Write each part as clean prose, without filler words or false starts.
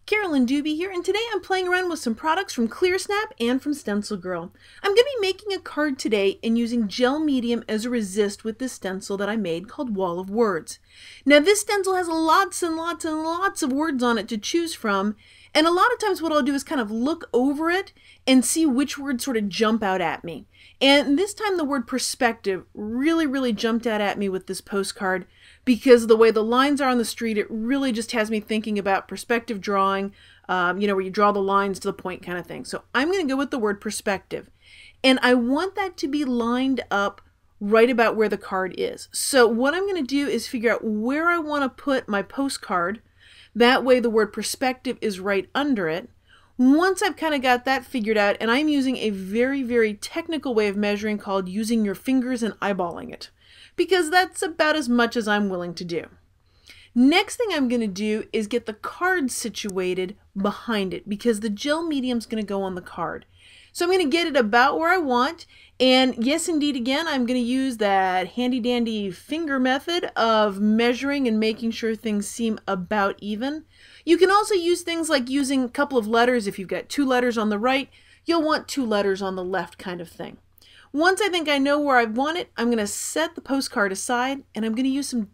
Carolyn Dube here, and today I'm playing around with some products from ClearSnap and from Stencil Girl. I'm going to be making a card today and using gel medium as a resist with this stencil that I made called Wall of Words. Now this stencil has lots and lots and lots of words on it to choose from, and a lot of times what I'll do is kind of look over it and see which words sort of jump out at me. And this time the word perspective really jumped out at me with this postcard because of the way the lines are on the street. It really just has me thinking about perspective drawing, where you draw the lines to the point kind of thing. So I'm going to go with the word perspective. And I want that to be lined up right about where the card is. So what I'm going to do is figure out where I want to put my postcard. That way the word perspective is right under it. Once I've kind of got that figured out, and I'm using a very technical way of measuring called using your fingers and eyeballing it, because that's about as much as I'm willing to do. Next thing I'm going to do is get the card situated behind it, because the gel medium is going to go on the card. So I'm going to get it about where I want, and yes indeed again I'm going to use that handy dandy finger method of measuring and making sure things seem about even. You can also use things like using a couple of letters. If you've got 2 letters on the right, you'll want 2 letters on the left kind of thing. Once I think I know where I want it, I'm going to set the postcard aside, and I'm going to use some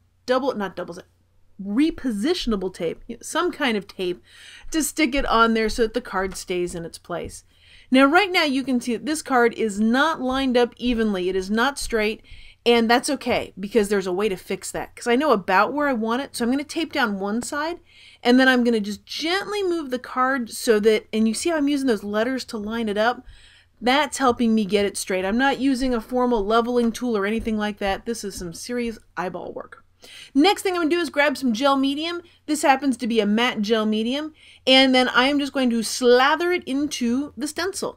repositionable tape, some kind of tape, to stick it on there so that the card stays in its place. Now right now you can see that this card is not lined up evenly. It is not straight, and that's okay because there's a way to fix that, because I know about where I want it. So I'm going to tape down one side, and then I'm going to just gently move the card so that, and you see how I'm using those letters to line it up? That's helping me get it straight. I'm not using a formal leveling tool or anything like that. This is some serious eyeball work. Next thing I'm going to do is grab some gel medium. This happens to be a matte gel medium, and then I am just going to slather it into the stencil.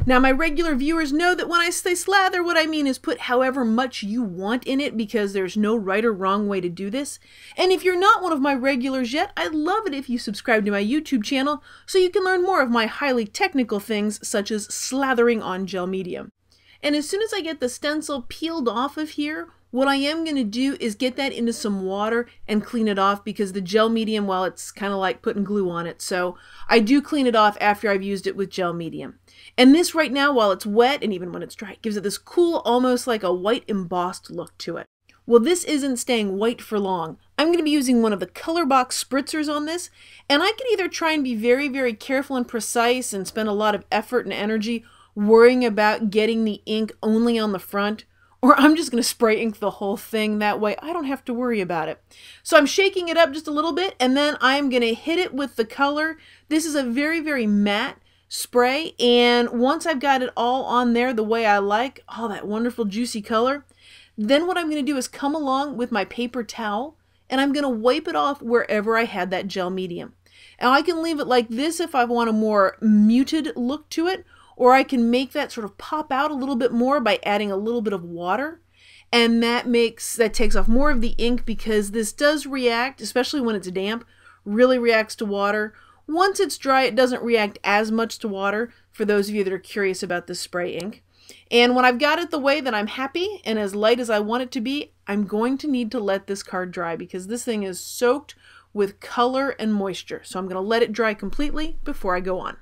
Now my regular viewers know that when I say slather, what I mean is put however much you want in it, because there's no right or wrong way to do this. And if you're not one of my regulars yet, I'd love it if you subscribe to my YouTube channel so you can learn more of my highly technical things such as slathering on gel medium. And as soon as I get the stencil peeled off of here, what I am going to do is get that into some water and clean it off, because the gel medium, well, it's kind of like putting glue on it. So I do clean it off after I've used it with gel medium. And this right now, while it's wet and even when it's dry, gives it this cool, almost like a white embossed look to it. Well, this isn't staying white for long. I'm going to be using one of the color box spritzers on this, and I can either try and be very careful and precise and spend a lot of effort and energy worrying about getting the ink only on the front, or I'm just going to spray ink the whole thing. That way I don't have to worry about it. So I'm shaking it up just a little bit, and then I'm going to hit it with the color. This is a very matte spray, and once I've got it all on there the way I like, all that wonderful juicy color, then what I'm going to do is come along with my paper towel, and I'm going to wipe it off wherever I had that gel medium. Now I can leave it like this if I want a more muted look to it, or I can make that sort of pop out a little bit more by adding a little bit of water. And that takes off more of the ink, because this does react, especially when it's damp, really reacts to water. Once it's dry, it doesn't react as much to water, for those of you that are curious about the spray ink. And when I've got it the way that I'm happy and as light as I want it to be, I'm going to need to let this card dry, because this thing is soaked with color and moisture. So I'm going to let it dry completely before I go on.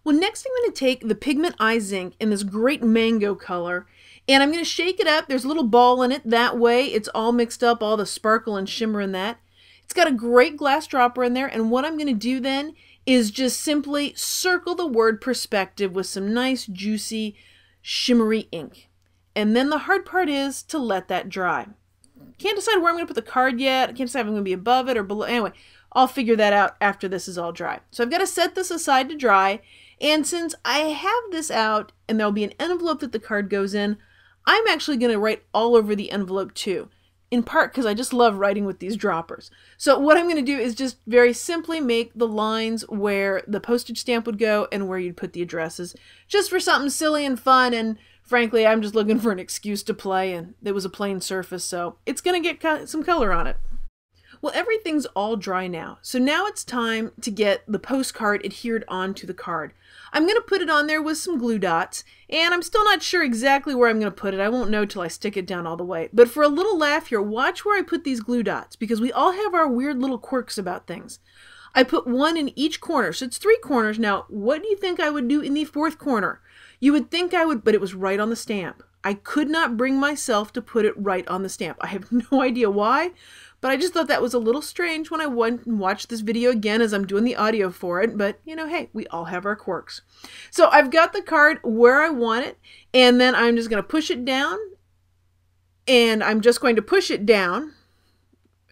Well, next I'm going to take the Pigment Eyes ink in this great mango color, and I'm going to shake it up. There's a little ball in it. That way it's all mixed up, all the sparkle and shimmer in that. It's got a great glass dropper in there, and what I'm going to do then is just simply circle the word perspective with some nice juicy shimmery ink. And then the hard part is to let that dry. Can't decide where I'm going to put the card yet. I can't decide if I'm going to be above it or below. Anyway, I'll figure that out after this is all dry. So I've got to set this aside to dry. And since I have this out and there'll be an envelope that the card goes in, I'm actually going to write all over the envelope too, in part because I just love writing with these droppers. So what I'm going to do is just very simply make the lines where the postage stamp would go and where you'd put the addresses, just for something silly and fun. And frankly, I'm just looking for an excuse to play, and it was a plain surface, so it's going to get some color on it. Well, everything's all dry now, so now it's time to get the postcard adhered onto the card. I'm going to put it on there with some glue dots, and I'm still not sure exactly where I'm going to put it. I won't know till I stick it down all the way. But for a little laugh here, watch where I put these glue dots, because we all have our weird little quirks about things. I put one in each corner, so it's 3 corners. Now, what do you think I would do in the 4th corner? You would think I would, but it was right on the stamp. I could not bring myself to put it right on the stamp. I have no idea why, but I just thought that was a little strange when I went and watched this video again as I'm doing the audio for it. But, you know, hey, we all have our quirks. So I've got the card where I want it, and then I'm just going to push it down, and I'm just going to push it down.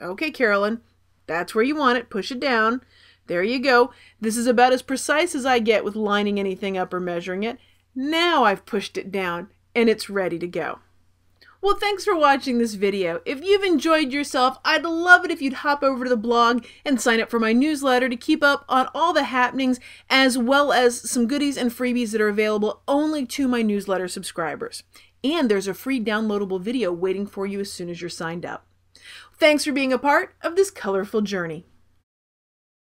Okay, Carolyn, that's where you want it. Push it down. There you go. This is about as precise as I get with lining anything up or measuring it. Now I've pushed it down and it's ready to go. Well, thanks for watching this video. If you've enjoyed yourself, I'd love it if you'd hop over to the blog and sign up for my newsletter to keep up on all the happenings, as well as some goodies and freebies that are available only to my newsletter subscribers. And there's a free downloadable video waiting for you as soon as you're signed up. Thanks for being a part of this colorful journey.